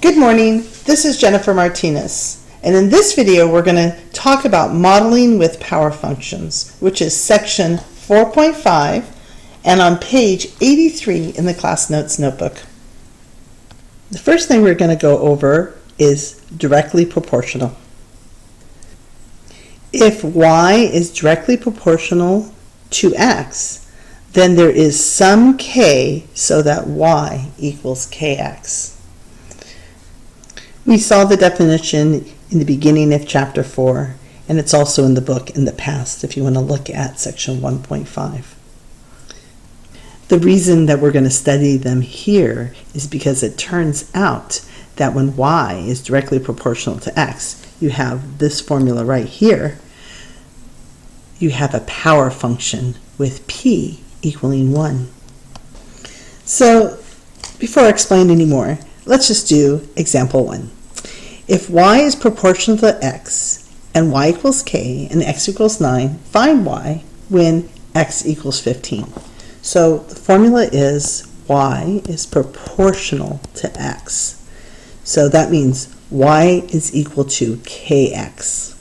Good morning, this is Jennifer Martinez, and in this video we're going to talk about modeling with power functions, which is section 4.5 and on page 83 in the class notes notebook. The first thing we're going to go over is directly proportional. If y is directly proportional to x, then there is some k so that y equals kx. We saw the definition in the beginning of chapter 4, and it's also in the book in the past if you want to look at section 1.5. The reason that we're going to study them here is because it turns out that when y is directly proportional to x, you have this formula right here. You have a power function with p equaling 1. So before I explain any more, let's just do example 1. If y is proportional to x and y equals k and x equals 9, find y when x equals 15. So the formula is y is proportional to x. So that means y is equal to kx.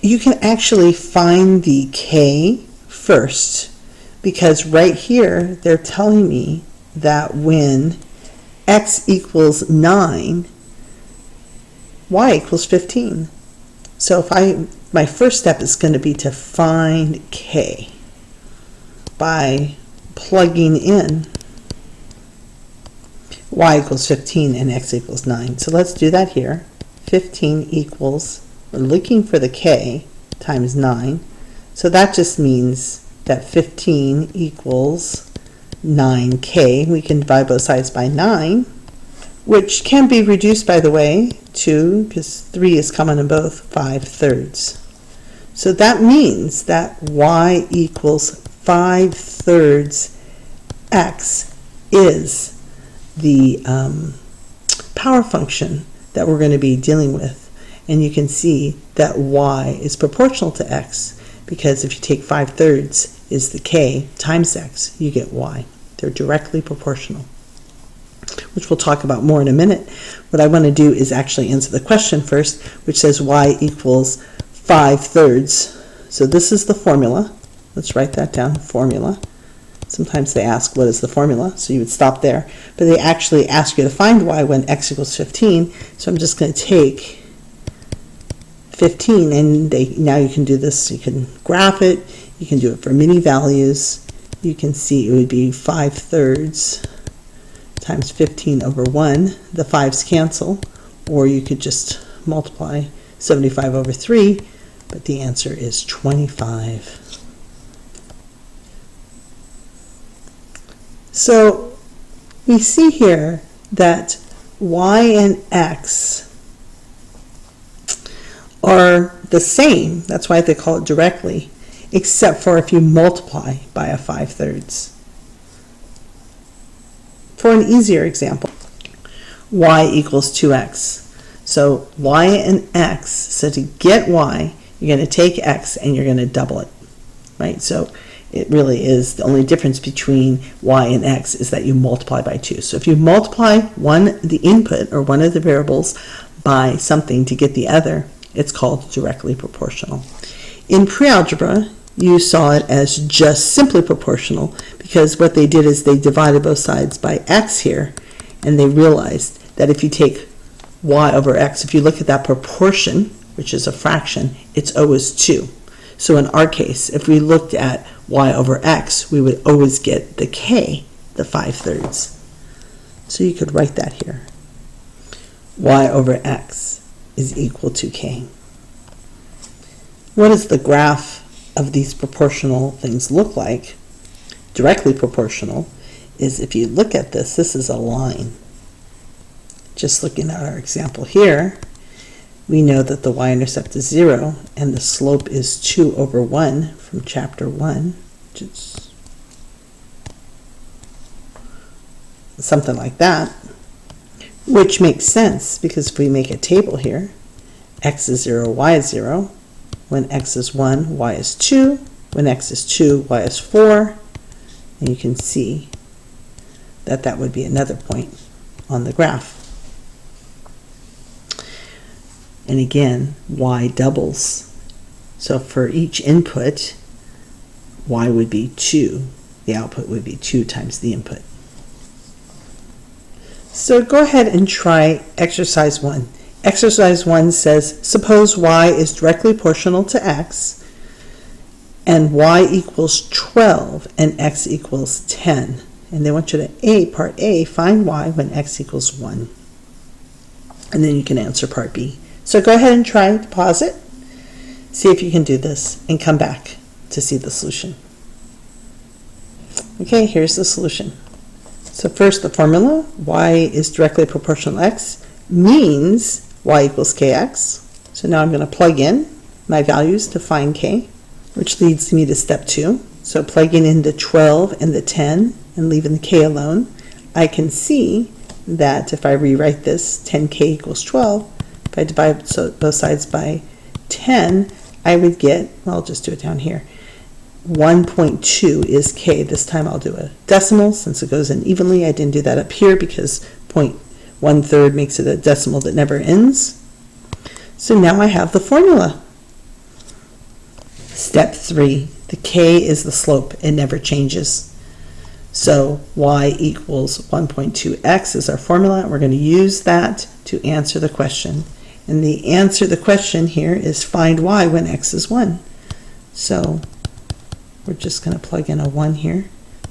You can actually find the k first because right here they're telling me that when x equals 9, y equals 15. So my first step is going to be to find k by plugging in y equals 15 and x equals 9. So let's do that here. 15 equals, we're looking for the k times 9. So that just means that 15 equals 9k. We can divide both sides by 9, which can be reduced, by the way, to, because 3 is common in both, 5/3. So that means that y equals 5/3 x is the power function that we're going to be dealing with. And you can see that y is proportional to x because if you take 5/3 is the k times x, you get y. They're directly proportional, which we'll talk about more in a minute. What I want to do is actually answer the question first, which says y equals 5/3. So this is the formula. Let's write that down, formula. Sometimes they ask, what is the formula? So you would stop there. But they actually ask you to find y when x equals 15. So I'm just going to take 15, and now you can do this. You can graph it. You can do it for many values. You can see it would be 5/3 times 15 over 1. The 5's cancel, or you could just multiply 75 over 3, but the answer is 25. So we see here that y and x are the same. That's why they call it directly, except for if you multiply by a 5/3. For an easier example, y equals 2x. So y and x, so to get y, you're going to take x and you're going to double it, right? So it really is, the only difference between y and x is that you multiply by 2. So if you multiply the input or one of the variables by something to get the other, it's called directly proportional. In pre-algebra, you saw it as just simply proportional because what they did is they divided both sides by x here, and they realized that if you take y over x, if you look at that proportion, which is a fraction, it's always 2. So in our case, if we looked at y over x, we would always get the k, the 5/3. So you could write that here. Y over x is equal to k. What does the graph of these proportional things look like? Directly proportional is, if you look at this, this is a line. Just looking at our example here, we know that the y-intercept is 0 and the slope is 2 over 1 from chapter 1, which is something like that, which makes sense because if we make a table here, x is 0, y is 0. When x is 1, y is 2. When x is 2, y is 4. And you can see that that would be another point on the graph. And again, y doubles. So for each input, y would be 2. The output would be 2 times the input. So go ahead and try exercise 1. Exercise 1 says, suppose y is directly proportional to x, and y equals 12 and x equals 10. And they want you to part A, find y when x equals 1. And then you can answer part B. So go ahead and try to pause it, see if you can do this, and come back to see the solution. Okay, here's the solution. So first, the formula, y is directly proportional to x, means y equals kx. So now I'm going to plug in my values to find k, which leads me to step 2. So plugging in the 12 and the 10 and leaving the k alone, I can see that if I rewrite this, 10k equals 12, if I divide both sides by 10, I would get, well, I'll just do it down here, 1.2 is k. This time I'll do a decimal since it goes in evenly. I didn't do that up here because 0.1/3 makes it a decimal that never ends. So now I have the formula. Step 3, the k is the slope. It never changes. So y equals 1.2x is our formula. We're going to use that to answer the question. And the answer to the question here is find y when x is 1. So we're just going to plug in a 1 here.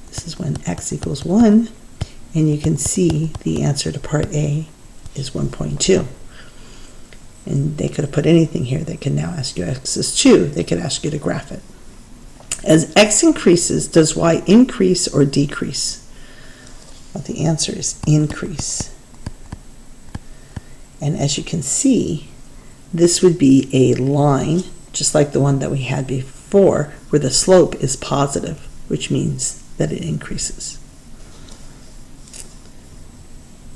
This is when x equals 1. And you can see the answer to part A is 1.2. And they could have put anything here. They can now ask you x is 2. They could ask you to graph it. As x increases, does y increase or decrease? Well, the answer is increase. And as you can see, this would be a line, just like the one that we had before, where the slope is positive, which means that it increases.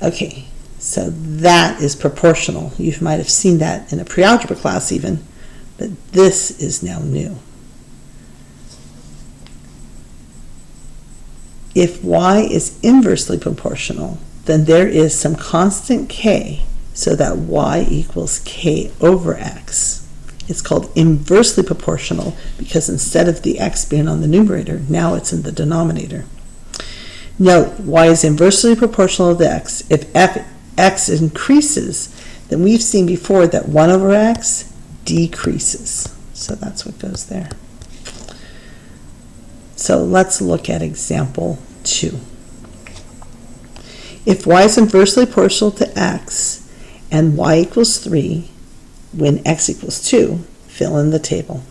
Okay, so that is proportional. You might have seen that in a pre-algebra class even, but this is now new. If y is inversely proportional, then there is some constant k, so that y equals k over x. It's called inversely proportional because instead of the x being on the numerator, now it's in the denominator. Note, y is inversely proportional to x. If x increases, then we've seen before that 1 over x decreases. So that's what goes there. So let's look at example 2. If y is inversely proportional to x and y equals 3, when x equals 2, fill in the table.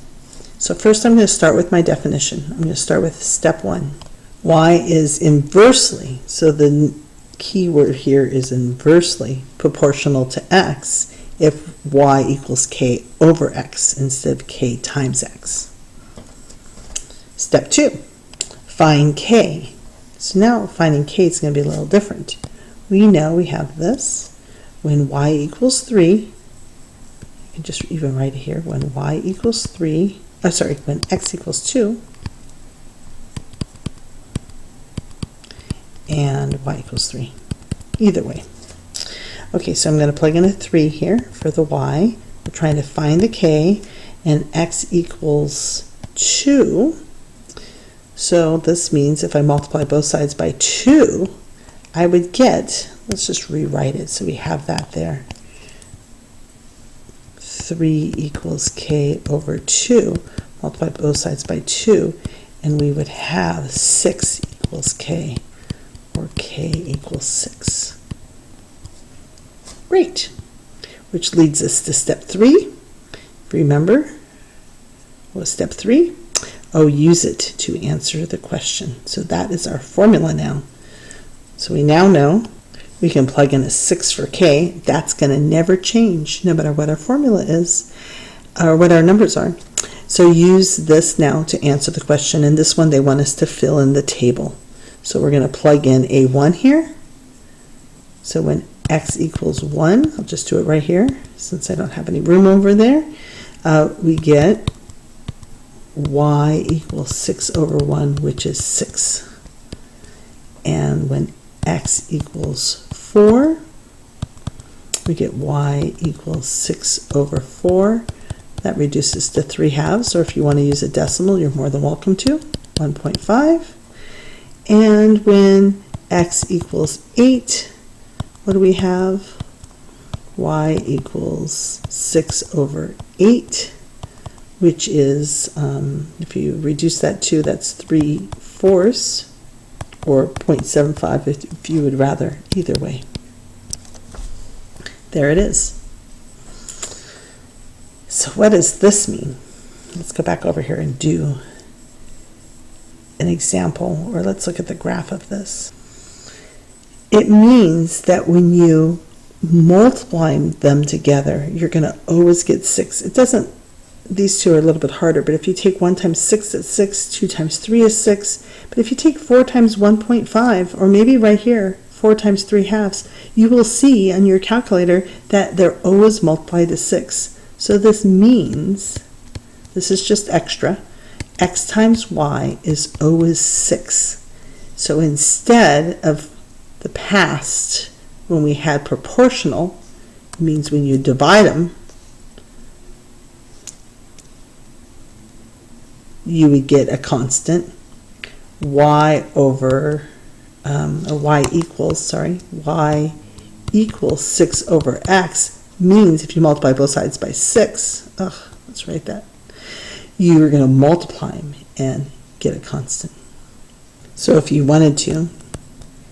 So first I'm going to start with my definition. I'm going to start with step 1. Y is inversely, so the key word here is inversely proportional to x if y equals k over x instead of k times x. Step 2, find k. So now finding k is going to be a little different. We know we have this. When y equals 3, you can just even write it here, when y equals 3, when x equals 2, and y equals 3. Either way. Okay, so I'm going to plug in a 3 here for the y. We're trying to find the k, and x equals 2. So this means if I multiply both sides by 2, I would get, let's just rewrite it so we have that there. 3 equals k over 2. Multiply both sides by 2, and we would have 6 equals k, or k equals 6. Great. Which leads us to step 3. Remember, what was step 3? Oh, use it to answer the question. So that is our formula now. So we now know we can plug in a 6 for k. That's going to never change no matter what our formula is or what our numbers are. So use this now to answer the question. And this one they want us to fill in the table. So we're going to plug in a 1 here. So when x equals 1, I'll just do it right here since I don't have any room over there, we get y equals 6 over 1, which is 6. And when x equals 4. We get y equals 6 over 4. That reduces to 3/2, or if you want to use a decimal, you're more than welcome to, 1.5. And when x equals 8, what do we have? Y equals 6 over 8, which is, if you reduce that to, that's 3/4, or 0.75 if you would rather, either way. There it is. So what does this mean? Let's go back over here and do an example, or let's look at the graph of this. It means that when you multiply them together, you're going to always get 6. It doesn't, these two are a little bit harder, but if you take 1 times 6, it's 6, 2 times 3 is 6. But if you take 4 times 1.5, or maybe right here, 4 times 3/2, you will see on your calculator that they're always multiplied to 6. So this means, this is just extra, x times y is always 6. So instead of the past, when we had proportional, it means when you divide them, you would get a constant, y over, or y equals 6 over x, means if you multiply both sides by 6, let's write that, you're going to multiply them and get a constant. So if you wanted to,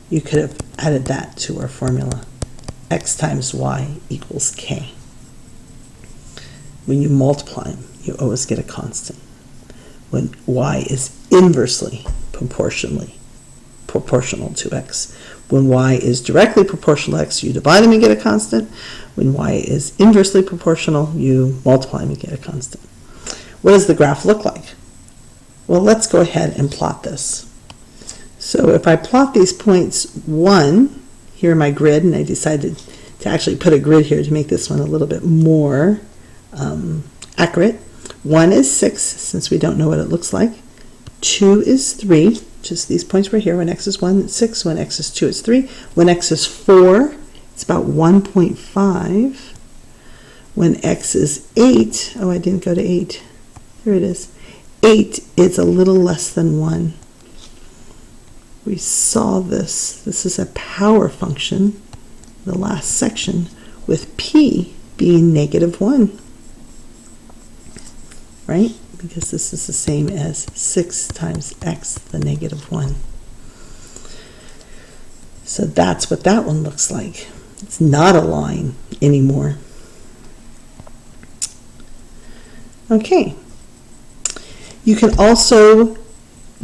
you could have added that to our formula. X times y equals k. When you multiply them, you always get a constant. When y is inversely proportional to x. When y is directly proportional to x, you divide them and get a constant. When y is inversely proportional, you multiply them and get a constant. What does the graph look like? Well, let's go ahead and plot this. So if I plot these points 1, here in my grid, and I decided to actually put a grid here to make this one a little bit more accurate. 1 is 6, since we don't know what it looks like. 2 is 3, just these points right here. When x is 1, it's 6. When x is 2, it's 3. When x is 4, it's about 1.5. When x is 8, oh, I didn't go to 8. Here it is. 8 is a little less than 1. We saw this. This is a power function, the last section, with p being -1. Right? Because this is the same as 6 times x, the -1. So that's what that one looks like. It's not a line anymore. Okay. You can also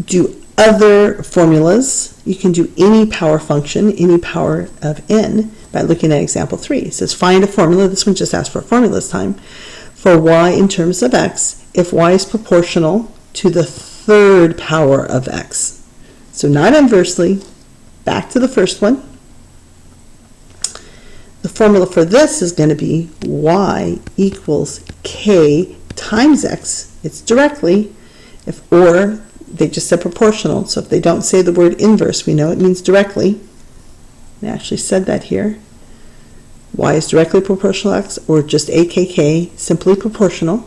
do other formulas. You can do any power function, any power of n, by looking at example 3. It says find a formula. This one just asks for a formula this time. For y in terms of x, if y is proportional to the third power of x. So not inversely, back to the first one. The formula for this is going to be y equals k times x. It's directly, or they just said proportional, so if they don't say the word inverse, we know it means directly. They actually said that here. Y is directly proportional to x, or just AKK, simply proportional.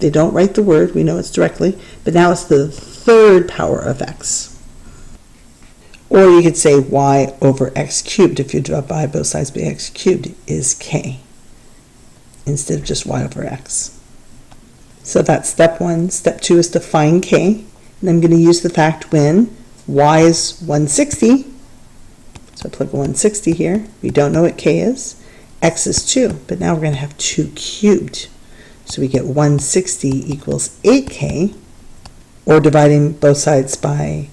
They don't write the word, we know it's directly, but now it's the third power of x. Or you could say y over x cubed, if you divide both sides by x cubed, is k, instead of just y over x. So that's step 1. Step 2 is to find k. And I'm going to use the fact when y is 160, so I plug 160 here. We don't know what k is. X is 2, but now we're going to have 2 cubed. So we get 160 equals 8k, or dividing both sides by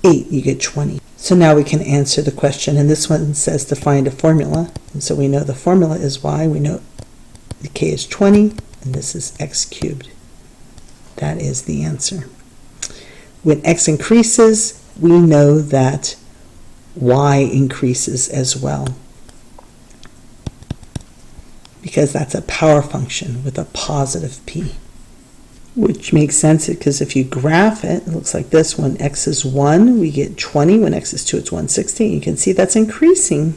8, you get 20. So now we can answer the question, and this one says to find a formula. And so we know the formula is y. We know the k is 20, and this is x cubed. That is the answer. When x increases, we know that y increases as well, because that's a power function with a positive p, which makes sense because if you graph it, it looks like this. When x is 1, we get 20. When x is 2, it's 160. You can see that's increasing.